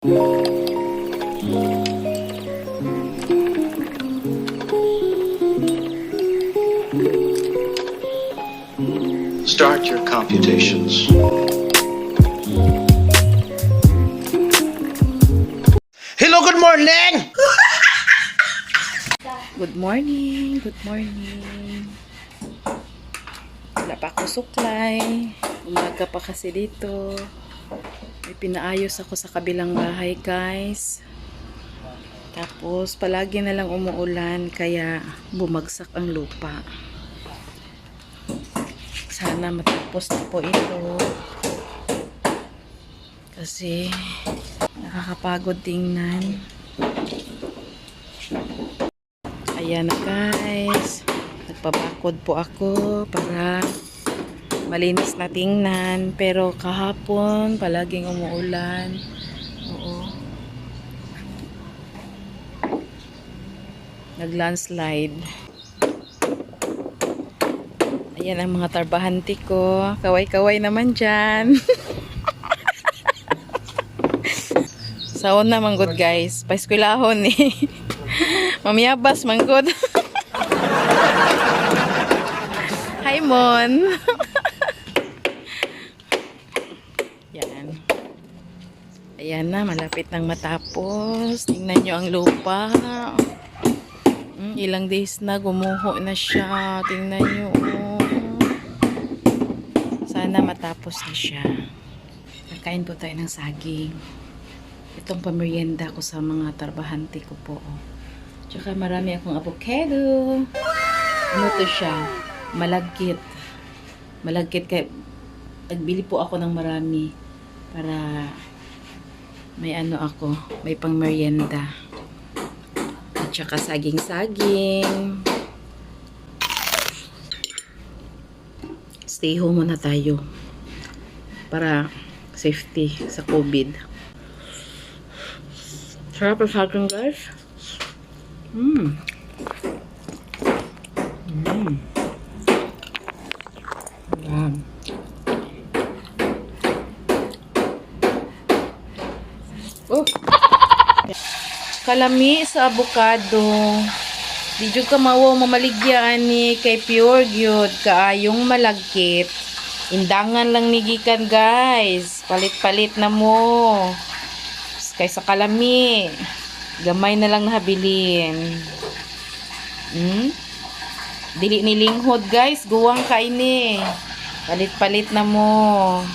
Start your computations. Hello, good morning! Good morning, good morning. Wala pa ako suklay. Umaga pa kasi dito. May pinaayos ako sa kabilang bahay, guys. Tapos, palagi na lang umuulan, kaya bumagsak ang lupa. Sana matapos na po ito. Kasi, nakakapagod tingnan. Ayan na, guys. Nagpabakod po ako para malinis na tingnan. Pero kahapon, palaging umuulan. Oo. Nag-landslide. Ayan ang mga tarbahante ko. Kaway-kaway naman dyan. Saon na manggod, guys. Paiskwilahon eh. Mamiyabas manggod. Hi, Mon. Yan. Ayan na, malapit nang matapos. Tingnan nyo ang lupa. Ilang days na, gumuho na siya. Tingnan nyo. Sana matapos na siya. Nakain po tayo ng saging. Itong pamerienda ko sa mga tarbahante ko po. Tsaka marami akong avocado. Ano to siya? Malagkit. Malagkit kaya nagbili po ako ng marami para may ano ako, may pang merienda. At saka saging-saging. Stay home muna tayo para safety sa COVID. Sarap ang saging, guys. Yan. Oh. Kalami sa avocado. Di jud ka mawaw mamaligyan ni kay pure gyud kaayong malagkit. Indangan lang ni gikan, guys. Palit-palit na mo. Kaysa kalami. Gamay na lang nahabilin. Dili nilinghod, guys. Guwang kaini. Palit-palit na mo.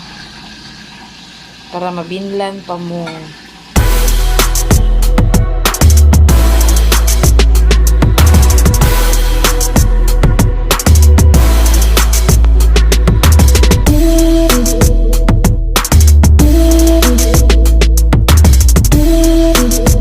Para mabinlan pa mo.